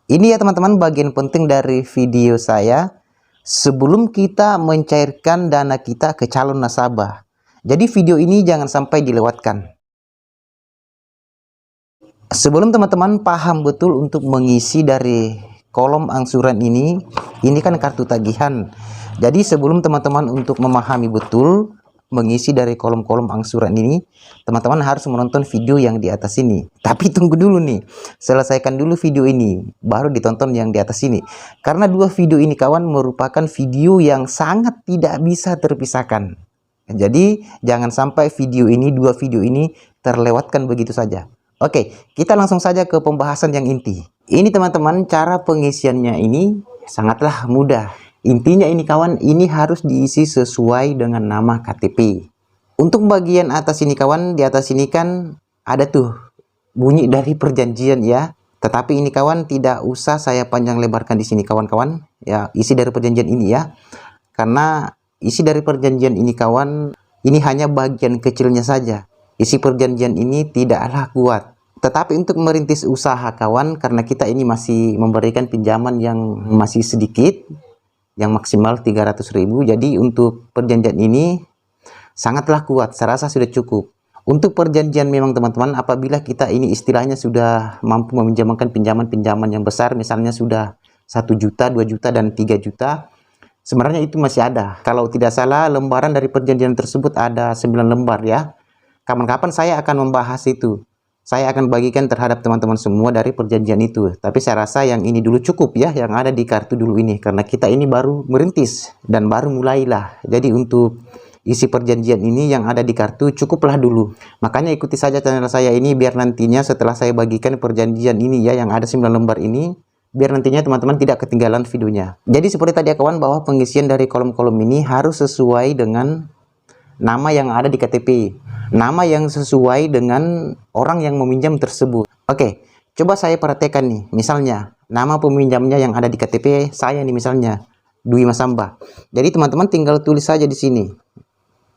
Ini ya teman-teman bagian penting dari video saya sebelum kita mencairkan dana kita ke calon nasabah. Jadi video ini jangan sampai dilewatkan. Sebelum teman-teman paham betul untuk mengisi dari kolom angsuran ini kan kartu tagihan. Jadi sebelum teman-teman untuk memahami betul mengisi dari kolom-kolom angsuran ini, teman-teman harus menonton video yang di atas ini. Tapi tunggu dulu nih, selesaikan dulu video ini, baru ditonton yang di atas ini. Karena dua video ini kawan merupakan video yang sangat tidak bisa terpisahkan. Jadi jangan sampai dua video ini terlewatkan begitu saja. Oke, kita langsung saja ke pembahasan yang inti. Ini teman-teman, cara pengisiannya ini sangatlah mudah. Intinya ini kawan, ini harus diisi sesuai dengan nama KTP. Untuk bagian atas ini kawan, di atas ini kan ada tuh bunyi dari perjanjian ya. Tetapi ini kawan tidak usah saya panjang lebarkan di sini kawan-kawan. Ya, isi dari perjanjian ini ya. Karena isi dari perjanjian ini kawan, ini hanya bagian kecilnya saja. Isi perjanjian ini tidaklah kuat. Tetapi untuk merintis usaha kawan, karena kita ini masih memberikan pinjaman yang masih sedikit, yang maksimal 300.000. Jadi untuk perjanjian ini sangatlah kuat, saya rasa sudah cukup. Untuk perjanjian memang teman-teman, apabila kita ini istilahnya sudah mampu meminjamkan pinjaman-pinjaman yang besar, misalnya sudah 1 juta, 2 juta, dan 3 juta, sebenarnya itu masih ada. Kalau tidak salah, lembaran dari perjanjian tersebut ada 9 lembar ya. Kapan-kapan saya akan membahas itu. Saya akan bagikan terhadap teman-teman semua dari perjanjian itu. Tapi saya rasa yang ini dulu cukup ya, yang ada di kartu dulu ini. Karena kita ini baru merintis dan baru mulailah. Jadi untuk isi perjanjian ini yang ada di kartu cukuplah dulu. Makanya ikuti saja channel saya ini biar nantinya setelah saya bagikan perjanjian ini ya, yang ada 9 lembar ini, biar nantinya teman-teman tidak ketinggalan videonya. Jadi seperti tadi ya kawan, bahwa pengisian dari kolom-kolom ini harus sesuai dengan nama yang ada di KTP. Nama yang sesuai dengan orang yang meminjam tersebut. Oke, coba saya perhatikan nih. Misalnya, nama peminjamnya yang ada di KTP saya nih misalnya, Dwi Masamba. Jadi teman-teman tinggal tulis saja di sini,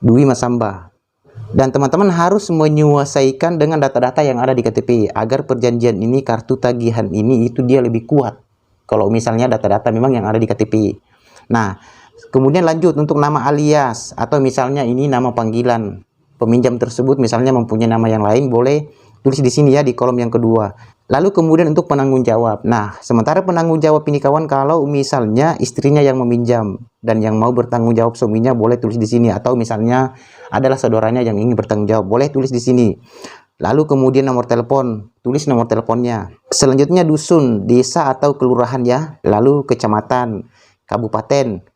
Dwi Masamba. Dan teman-teman harus menyesuaikan dengan data-data yang ada di KTP agar perjanjian ini, kartu tagihan ini itu dia lebih kuat. Kalau misalnya data-data memang yang ada di KTP. Nah, kemudian lanjut untuk nama alias atau misalnya ini nama panggilan. Peminjam tersebut misalnya mempunyai nama yang lain, boleh tulis di sini ya di kolom yang kedua. Lalu kemudian untuk penanggung jawab. Nah, sementara penanggung jawab ini kawan, kalau misalnya istrinya yang meminjam dan yang mau bertanggung jawab suaminya, boleh tulis di sini. Atau misalnya adalah saudaranya yang ingin bertanggung jawab, boleh tulis di sini. Lalu kemudian nomor telepon, tulis nomor teleponnya. Selanjutnya dusun, desa atau kelurahan ya. Lalu kecamatan, kabupaten.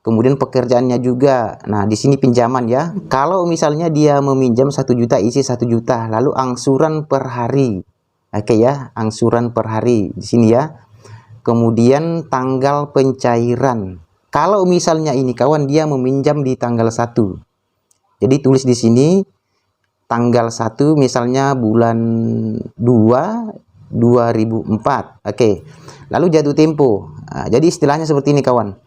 Kemudian pekerjaannya juga. Nah, di sini pinjaman ya. Kalau misalnya dia meminjam 1 juta, isi 1 juta. Lalu angsuran per hari. Oke ya, angsuran per hari di sini ya. Kemudian tanggal pencairan. Kalau misalnya ini kawan dia meminjam di tanggal 1. Jadi tulis di sini tanggal 1 misalnya bulan 2 2004. Oke. Lalu jatuh tempo. Nah, jadi istilahnya seperti ini kawan.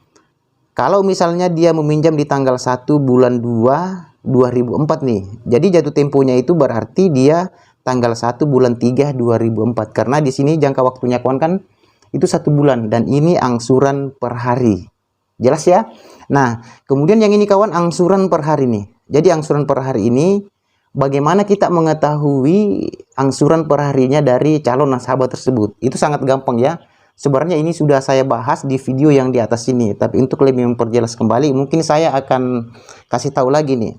Kalau misalnya dia meminjam di tanggal 1 bulan 2 2004 nih. Jadi jatuh temponya itu berarti dia tanggal 1 bulan 3 2004. Karena di sini jangka waktunya kawan kan itu 1 bulan dan ini angsuran per hari. Jelas ya? Nah, kemudian yang ini kawan angsuran per hari nih. Jadi angsuran per hari ini bagaimana kita mengetahui angsuran per harinya dari calon nasabah tersebut? Itu sangat gampang ya. Sebenarnya ini sudah saya bahas di video yang di atas ini, tapi untuk lebih memperjelas kembali, mungkin saya akan kasih tahu lagi nih.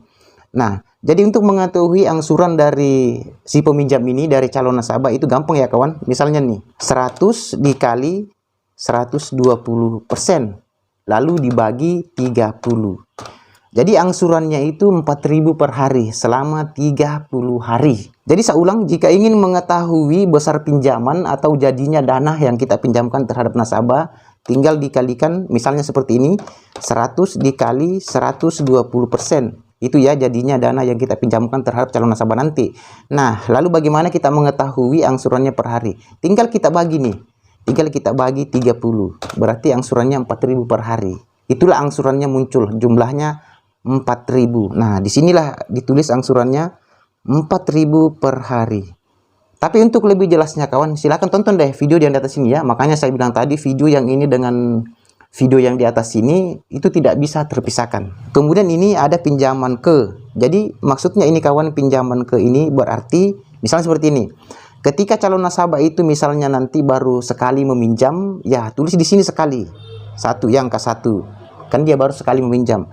Nah, jadi untuk mengetahui angsuran dari si peminjam ini, dari calon nasabah, itu gampang ya kawan. Misalnya nih, 100 dikali 120%, lalu dibagi 30. Jadi angsurannya itu 4.000 per hari selama 30 hari. Jadi saya ulang, jika ingin mengetahui besar pinjaman atau jadinya dana yang kita pinjamkan terhadap nasabah, tinggal dikalikan misalnya seperti ini, 100 dikali 120%. Itu ya jadinya dana yang kita pinjamkan terhadap calon nasabah nanti. Nah, lalu bagaimana kita mengetahui angsurannya per hari? Tinggal kita bagi nih. Tinggal kita bagi 30. Berarti angsurannya 4.000 per hari. Itulah angsurannya muncul, jumlahnya 4.000. Nah, disinilah ditulis angsurannya 4.000 per hari. Tapi untuk lebih jelasnya kawan, silahkan tonton deh video yang di atas ini ya. Makanya saya bilang tadi video yang ini dengan video yang di atas ini itu tidak bisa terpisahkan. Kemudian ini ada pinjaman ke. Jadi maksudnya ini kawan, pinjaman ke ini berarti misalnya seperti ini. Ketika calon nasabah itu misalnya nanti baru sekali meminjam, ya tulis di sini sekali. Satu, yang ke satu. Kan dia baru sekali meminjam.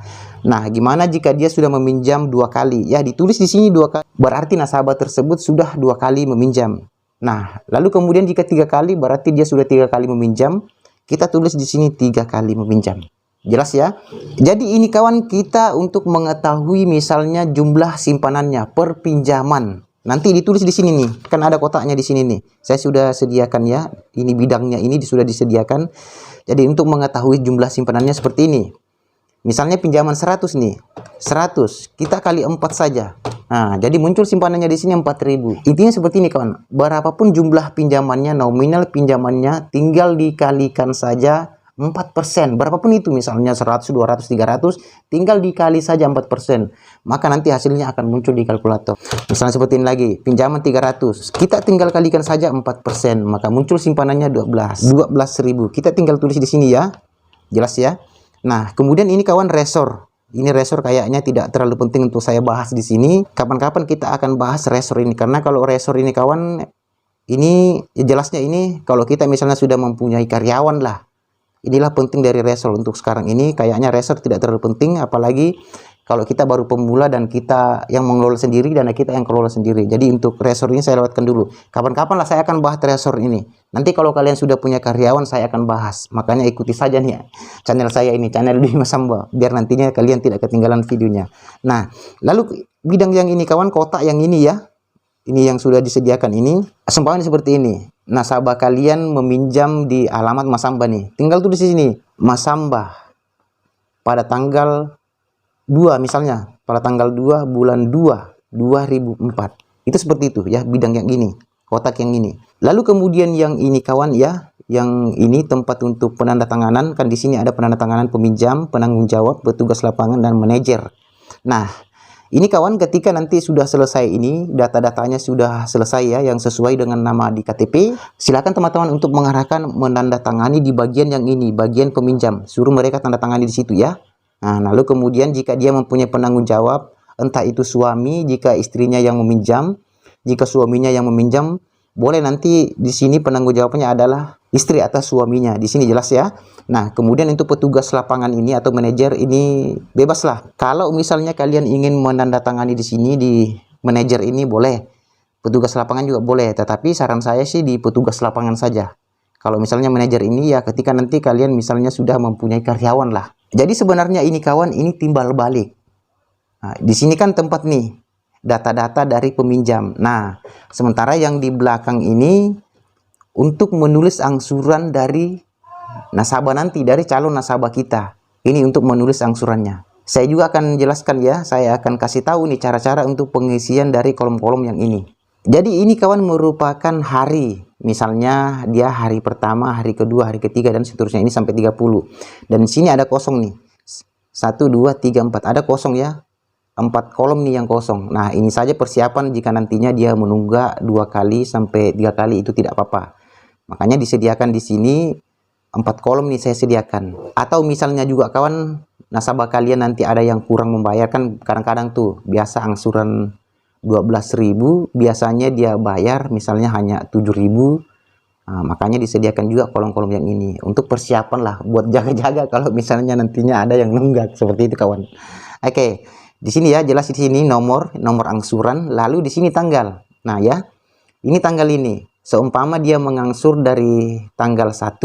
Nah, gimana jika dia sudah meminjam 2 kali? Ya, ditulis di sini 2 kali. Berarti nasabah tersebut sudah 2 kali meminjam. Nah, lalu kemudian jika 3 kali, berarti dia sudah 3 kali meminjam. Kita tulis di sini 3 kali meminjam. Jelas ya? Jadi ini kawan, kita untuk mengetahui misalnya jumlah simpanannya per pinjaman. Nanti ditulis di sini nih. Kan ada kotaknya di sini nih. Saya sudah sediakan ya. Ini bidangnya ini sudah disediakan. Jadi untuk mengetahui jumlah simpanannya seperti ini. Misalnya pinjaman 100 nih, 100 kita kali 4 saja. Nah, jadi muncul simpanannya di sini 4.000. Intinya seperti ini kawan, berapapun jumlah pinjamannya, nominal pinjamannya tinggal dikalikan saja 4%. Berapapun itu, misalnya 100, 200, 300, tinggal dikali saja 4%. Maka nanti hasilnya akan muncul di kalkulator. Misalnya seperti ini lagi, pinjaman 300, kita tinggal kalikan saja 4%, maka muncul simpanannya 12.000. Kita tinggal tulis di sini ya. Jelas ya? Nah, kemudian ini kawan resor. Ini resor kayaknya tidak terlalu penting untuk saya bahas di sini. Kapan-kapan kita akan bahas resor ini. Karena kalau resor ini kawan, ini jelasnya ini kalau kita misalnya sudah mempunyai karyawan lah. Inilah penting dari resor untuk sekarang ini. Kayaknya resor tidak terlalu penting. Apalagi kalau kita baru pemula dan kita yang mengelola sendiri, dana kita yang kelola sendiri. Jadi untuk resor ini saya lewatkan dulu. Kapan-kapan lah saya akan bahas resor ini. Nanti kalau kalian sudah punya karyawan, saya akan bahas. Makanya ikuti saja nih channel saya ini, channel Dwi Mas Hamba. Biar nantinya kalian tidak ketinggalan videonya. Nah, lalu bidang yang ini kawan, kotak yang ini ya. Ini yang sudah disediakan ini. Seumpamanya seperti ini. Nasabah kalian meminjam di alamat Mas Hamba nih. Tinggal tulis di sini. Mas Hamba pada tanggal 2 misalnya, pada tanggal 2 bulan 2 2004. Itu seperti itu ya, bidang yang ini, kotak yang ini. Lalu kemudian yang ini kawan ya, yang ini tempat untuk penandatanganan. Kan di sini ada penandatanganan peminjam, penanggung jawab, petugas lapangan dan manajer. Nah, ini kawan ketika nanti sudah selesai ini, data-datanya sudah selesai ya, yang sesuai dengan nama di KTP. Silakan teman-teman untuk mengarahkan menandatangani di bagian yang ini, bagian peminjam. Suruh mereka tanda tangani di situ ya. Nah, lalu kemudian jika dia mempunyai penanggung jawab, entah itu suami, jika istrinya yang meminjam, jika suaminya yang meminjam, boleh nanti di sini penanggung jawabnya adalah istri atau suaminya. Di sini jelas ya. Nah, kemudian untuk petugas lapangan ini atau manajer ini bebaslah. Kalau misalnya kalian ingin menandatangani di sini di manajer ini boleh. Petugas lapangan juga boleh, tetapi saran saya sih di petugas lapangan saja. Kalau misalnya manajer ini ya ketika nanti kalian misalnya sudah mempunyai karyawan lah. Jadi sebenarnya ini kawan, ini timbal balik. Nah, di sini kan tempat nih, data-data dari peminjam. Nah, sementara yang di belakang ini untuk menulis angsuran dari nasabah nanti, dari calon nasabah kita. Ini untuk menulis angsurannya. Saya juga akan jelaskan ya, saya akan kasih tahu nih cara-cara untuk pengisian dari kolom-kolom yang ini. Jadi ini kawan merupakan hari. Misalnya dia hari pertama, hari kedua, hari ketiga, dan seterusnya. Ini sampai 30. Dan di sini ada kosong nih. 1, 2, 3, 4. Ada kosong ya. 4 kolom nih yang kosong. Nah, ini saja persiapan jika nantinya dia menunggak 2 kali sampai 3 kali itu tidak apa-apa. Makanya disediakan di sini 4 kolom nih saya sediakan. Atau misalnya juga kawan, nasabah kalian nanti ada yang kurang membayar, kan kadang-kadang tuh biasa angsuran 12.000, biasanya dia bayar misalnya hanya 7.000. Nah, makanya disediakan juga kolom-kolom yang ini untuk persiapan lah, buat jaga-jaga kalau misalnya nantinya ada yang nunggak seperti itu kawan. Oke, di sini ya jelas di sini nomor angsuran, lalu di sini tanggal. Nah ya, ini tanggal ini. Seumpama dia mengangsur dari tanggal 1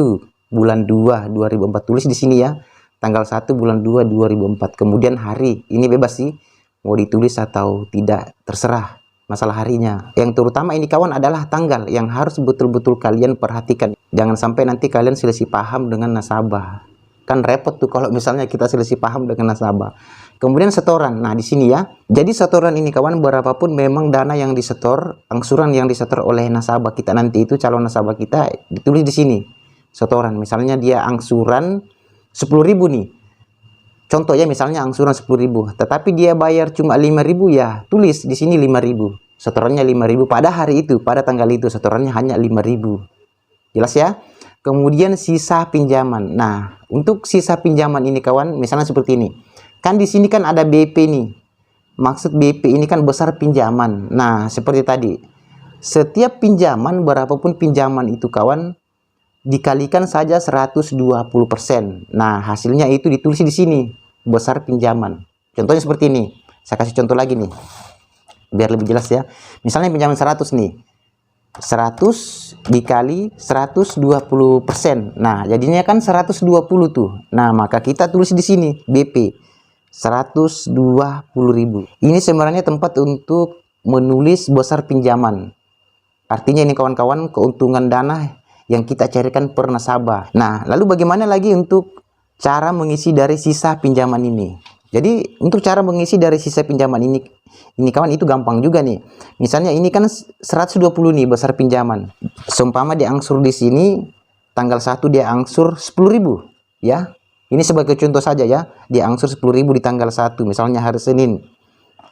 bulan 2 2004, tulis di sini ya, tanggal 1 bulan 2 2004. Kemudian hari, ini bebas sih, mau ditulis atau tidak, terserah masalah harinya. Yang terutama ini kawan adalah tanggal yang harus betul-betul kalian perhatikan. Jangan sampai nanti kalian selisih paham dengan nasabah. Kan repot tuh kalau misalnya kita selisih paham dengan nasabah. Kemudian setoran. Nah, di sini ya. Jadi setoran ini kawan, berapapun memang dana yang disetor, angsuran yang disetor oleh nasabah kita nanti itu, calon nasabah kita, ditulis di sini. Setoran. Misalnya dia angsuran 10.000 nih. Contoh ya, misalnya angsuran 10.000, tetapi dia bayar cuma 5.000 ya, tulis di sini 5.000. Setorannya 5.000 pada hari itu, pada tanggal itu setorannya hanya 5.000. Jelas ya? Kemudian sisa pinjaman. Nah, untuk sisa pinjaman ini kawan, misalnya seperti ini. Kan di sini kan ada BP nih. Maksud BP ini kan besar pinjaman. Nah, seperti tadi. Setiap pinjaman, berapapun pinjaman itu kawan, dikalikan saja 120%. Nah, hasilnya itu ditulis di sini, besar pinjaman. Contohnya seperti ini. Saya kasih contoh lagi nih, biar lebih jelas ya. Misalnya pinjaman 100 nih. 100 dikali 120%. Nah, jadinya kan 120 tuh. Nah, maka kita tulis di sini BP 120.000. Ini sebenarnya tempat untuk menulis besar pinjaman. Artinya ini kawan-kawan keuntungan dana yang kita carikan per nasabah. Nah, lalu bagaimana lagi untuk cara mengisi dari sisa pinjaman ini? Jadi untuk cara mengisi dari sisa pinjaman ini kawan itu gampang juga nih. Misalnya ini kan 120 nih besar pinjaman. Seumpama dia angsur di sini tanggal 1 dia angsur 10.000 ya. Ini sebagai contoh saja ya. Dia angsur 10.000 di tanggal 1 misalnya hari Senin.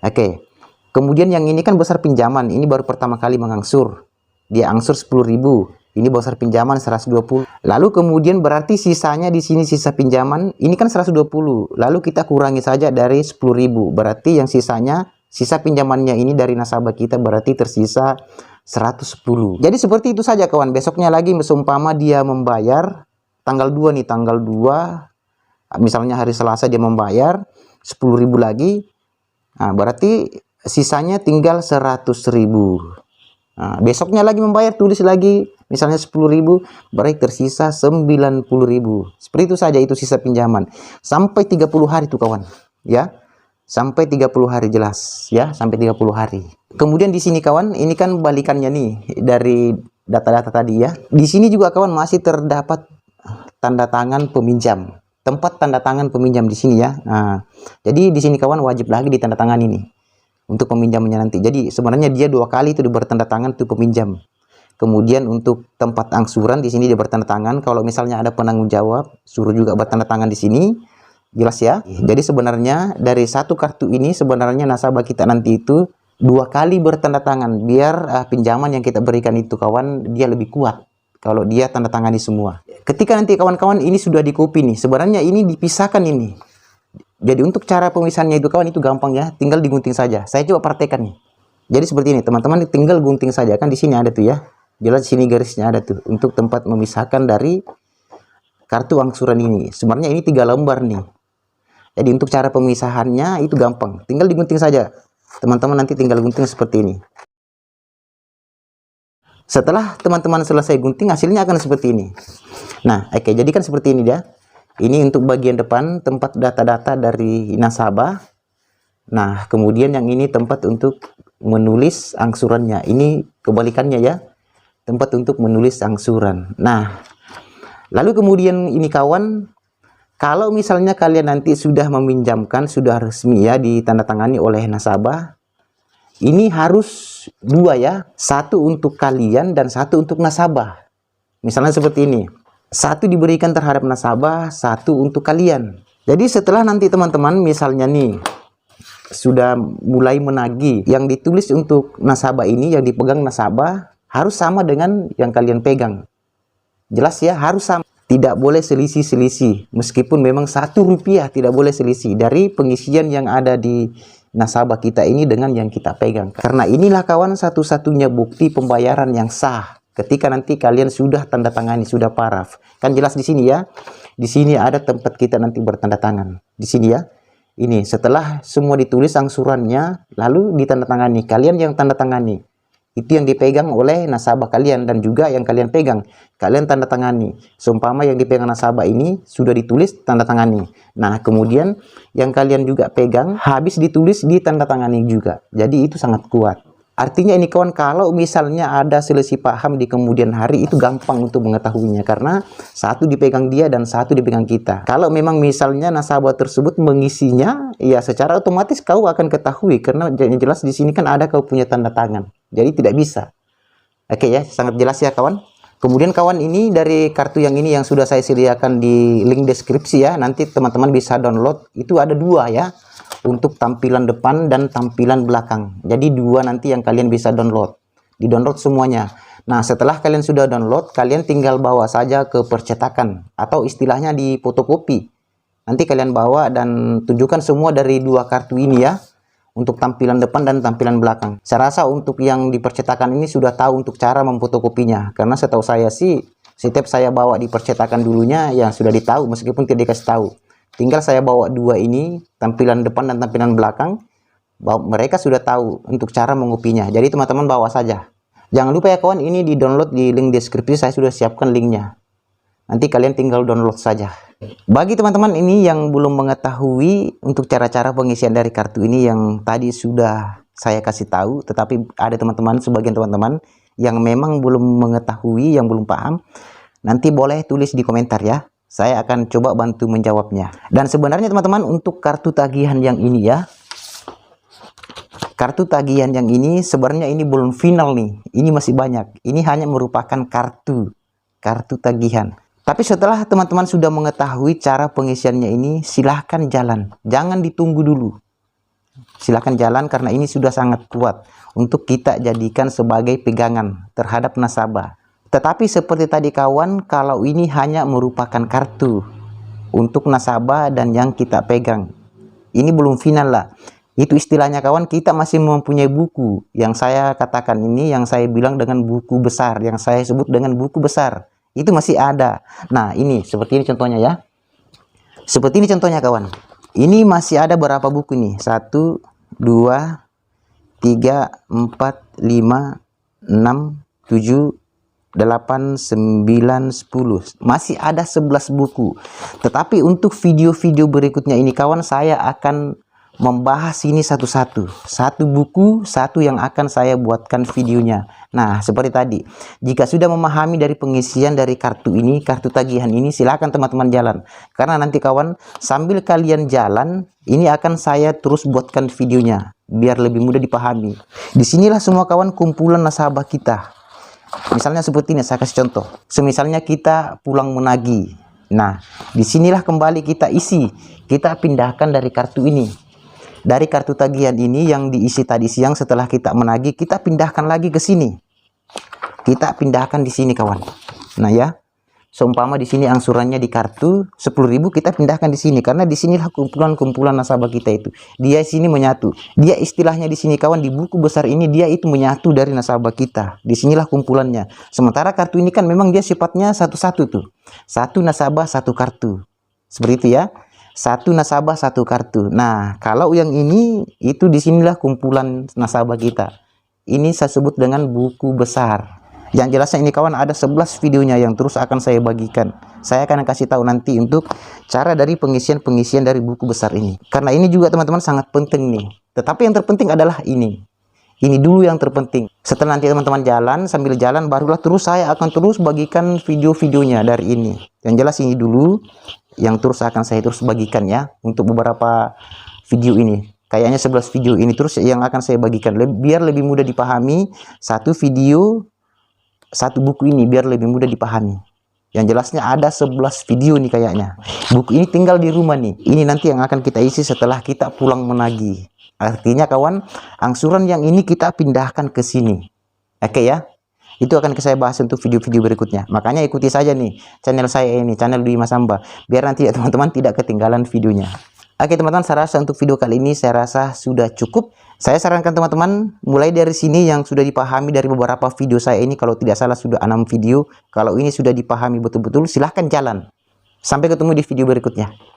Oke. Kemudian yang ini kan besar pinjaman, ini baru pertama kali mengangsur. Dia angsur 10.000. Ini besar pinjaman 120. Lalu kemudian berarti sisanya di sini sisa pinjaman ini kan 120. Lalu kita kurangi saja dari 10.000. Berarti yang sisanya sisa pinjamannya ini dari nasabah kita berarti tersisa 110. Jadi seperti itu saja kawan. Besoknya lagi seumpama dia membayar tanggal 2 nih, tanggal 2 misalnya hari Selasa dia membayar 10.000 lagi. Nah, berarti sisanya tinggal 100.000. Nah, besoknya lagi membayar, tulis lagi misalnya 10.000, berarti tersisa 90.000. Seperti itu saja itu sisa pinjaman. Sampai 30 hari tuh kawan, ya. Sampai 30 hari jelas, ya, sampai 30 hari. Kemudian di sini kawan, ini kan balikannya nih dari data-data tadi ya. Di sini juga kawan masih terdapat tanda tangan peminjam. Tempat tanda tangan peminjam di sini ya. Nah, jadi di sini kawan wajib lagi ditanda tangan ini untuk peminjamnya nanti. Jadi sebenarnya dia 2 kali itu bertanda tangan tuh peminjam. Kemudian untuk tempat angsuran di sini dia bertanda tangan. Kalau misalnya ada penanggung jawab, suruh juga bertanda tangan di sini. Jelas ya. Jadi sebenarnya dari satu kartu ini sebenarnya nasabah kita nanti itu 2 kali bertanda tangan biar pinjaman yang kita berikan itu kawan dia lebih kuat kalau dia tanda tangani semua. Ketika nanti kawan-kawan ini sudah di copy nih, sebenarnya ini dipisahkan ini. Jadi untuk cara pemisahannya itu kawan itu gampang ya, tinggal digunting saja. Saya coba praktekkan nih. Jadi seperti ini teman-teman, tinggal gunting saja kan di sini ada tuh ya. Jelas di sini garisnya ada tuh untuk tempat memisahkan dari kartu angsuran ini. Sebenarnya ini 3 lembar nih. Jadi untuk cara pemisahannya itu gampang, tinggal digunting saja. Teman-teman nanti tinggal gunting seperti ini. Setelah teman-teman selesai gunting hasilnya akan seperti ini. Nah, oke, jadi kan seperti ini dia. Ini untuk bagian depan tempat data-data dari nasabah. Nah, kemudian yang ini tempat untuk menulis angsurannya. Ini kebalikannya ya. Tempat untuk menulis angsuran. Nah, lalu kemudian ini kawan, kalau misalnya kalian nanti sudah meminjamkan, sudah resmi ya ditandatangani oleh nasabah, ini harus 2 ya. 1 untuk kalian dan 1 untuk nasabah. Misalnya seperti ini. 1 diberikan terhadap nasabah, 1 untuk kalian. Jadi setelah nanti teman-teman misalnya nih sudah mulai menagih, yang ditulis untuk nasabah ini yang dipegang nasabah harus sama dengan yang kalian pegang. Jelas ya, harus sama. Tidak boleh selisih-selisih. Meskipun memang 1 rupiah tidak boleh selisih dari pengisian yang ada di nasabah kita ini dengan yang kita pegang. Karena inilah kawan satu-satunya bukti pembayaran yang sah. Ketika nanti kalian sudah tanda tangani, sudah paraf. Kan jelas di sini ya. Di sini ada tempat kita nanti bertanda tangan. Di sini ya. Ini setelah semua ditulis angsurannya, lalu ditanda tangani. Kalian yang tanda tangani. Itu yang dipegang oleh nasabah kalian dan juga yang kalian pegang. Kalian tanda tangani. Seumpama yang dipegang nasabah ini sudah ditulis tanda tangani. Nah, kemudian yang kalian juga pegang habis ditulis ditanda tangani juga. Jadi itu sangat kuat. Artinya ini kawan, kalau misalnya ada selisih paham di kemudian hari itu gampang untuk mengetahuinya karena 1 dipegang dia dan 1 dipegang kita. Kalau memang misalnya nasabah tersebut mengisinya, ya secara otomatis kau akan ketahui karena jelas di sini kan ada kau punya tanda tangan. Jadi tidak bisa. Oke ya, sangat jelas ya kawan. Kemudian kawan ini dari kartu yang ini yang sudah saya sediakan di link deskripsi ya. Nanti teman-teman bisa download. Itu ada 2 ya. untuk tampilan depan dan tampilan belakang. Jadi dua nanti yang kalian bisa download. Di-download semuanya. Nah, setelah kalian sudah download, kalian tinggal bawa saja ke percetakan atau istilahnya di fotokopi. Nanti kalian bawa dan tunjukkan semua dari dua kartu ini ya, untuk tampilan depan dan tampilan belakang. Saya rasa untuk yang di percetakan ini sudah tahu untuk cara memfotokopinya, karena setahu saya sih setiap saya bawa di percetakan dulunya yang sudah ditahu meskipun tidak dikasih tahu. Tinggal saya bawa dua ini, tampilan depan dan tampilan belakang, mereka sudah tahu untuk cara mengopinya. Jadi teman-teman bawa saja. Jangan lupa ya kawan, ini di-download di link deskripsi, saya sudah siapkan linknya. Nanti kalian tinggal download saja. Bagi teman-teman ini yang belum mengetahui untuk cara-cara pengisian dari kartu ini yang tadi sudah saya kasih tahu, tetapi ada teman-teman, sebagian teman-teman yang memang belum mengetahui, yang belum paham, nanti boleh tulis di komentar ya. Saya akan coba bantu menjawabnya. Dan sebenarnya teman-teman untuk kartu tagihan yang ini ya, kartu tagihan yang ini sebenarnya ini belum final nih. Ini masih banyak. Ini hanya merupakan kartu tagihan. Tapi setelah teman-teman sudah mengetahui cara pengisiannya ini, silahkan jalan. Jangan ditunggu dulu. Silahkan jalan karena ini sudah sangat kuat untuk kita jadikan sebagai pegangan terhadap nasabah. Tetapi seperti tadi kawan, kalau ini hanya merupakan kartu untuk nasabah dan yang kita pegang, ini belum final lah. Itu istilahnya kawan, kita masih mempunyai buku. Yang saya katakan ini, yang saya bilang dengan buku besar, yang saya sebut dengan buku besar, itu masih ada. Nah ini, seperti ini contohnya ya. Seperti ini contohnya kawan. Ini masih ada berapa buku nih? 1, 2, 3, 4, 5, 6, 7, 8, 9, 10. Masih ada 11 buku. Tetapi untuk video-video berikutnya ini kawan, saya akan membahas ini satu-satu. Satu buku, satu yang akan saya buatkan videonya. Nah, seperti tadi. Jika sudah memahami dari pengisian dari kartu ini, kartu tagihan ini, silakan teman-teman jalan. Karena nanti kawan, sambil kalian jalan, ini akan saya terus buatkan videonya. Biar lebih mudah dipahami. Disinilah semua kawan kumpulan nasabah kita. Misalnya seperti ini, saya kasih contoh. Semisalnya kita pulang menagih. Nah, disinilah kembali kita isi. Kita pindahkan dari kartu ini. Dari kartu tagihan ini yang diisi tadi siang setelah kita menagih, kita pindahkan lagi ke sini. Kita pindahkan di sini kawan. Nah ya, seumpama di sini angsurannya di kartu 10.000, kita pindahkan di sini karena di sinilah kumpulan-kumpulan nasabah kita itu. Dia sini menyatu. Dia istilahnya di sini kawan, di buku besar ini dia itu menyatu dari nasabah kita. Di sinilah kumpulannya. Sementara kartu ini kan memang dia sifatnya satu-satu tuh. Satu nasabah satu kartu. Seperti itu ya. Satu nasabah satu kartu. Nah, kalau yang ini itu disinilah kumpulan nasabah kita. Ini saya sebut dengan buku besar. Yang jelasnya ini kawan ada 11 videonya yang terus akan saya bagikan. Saya akan kasih tahu nanti untuk cara dari pengisian dari buku besar ini. Karena ini juga teman-teman sangat penting nih. Tetapi yang terpenting adalah ini. Ini dulu yang terpenting. Setelah nanti teman-teman jalan, sambil jalan barulah terus saya akan terus bagikan video-videonya dari ini. Yang jelas ini dulu yang terus akan saya terus bagikan ya untuk beberapa video ini. Kayaknya 11 video ini terus yang akan saya bagikan biar lebih mudah dipahami. Satu video, satu buku ini biar lebih mudah dipahami. Yang jelasnya ada 11 video nih kayaknya. Buku ini tinggal di rumah nih. Ini nanti yang akan kita isi setelah kita pulang menagih. Artinya kawan, angsuran yang ini kita pindahkan ke sini. Oke ya. Itu akan saya bahas untuk video-video berikutnya. Makanya ikuti saja nih channel saya ini, channel Dwi Mas Hamba. Biar nanti ya teman-teman tidak ketinggalan videonya. Oke teman-teman, saya rasa untuk video kali ini saya rasa sudah cukup. Saya sarankan teman-teman mulai dari sini yang sudah dipahami dari beberapa video saya ini. Kalau tidak salah sudah 6 video. Kalau ini sudah dipahami betul-betul silahkan jalan. Sampai ketemu di video berikutnya.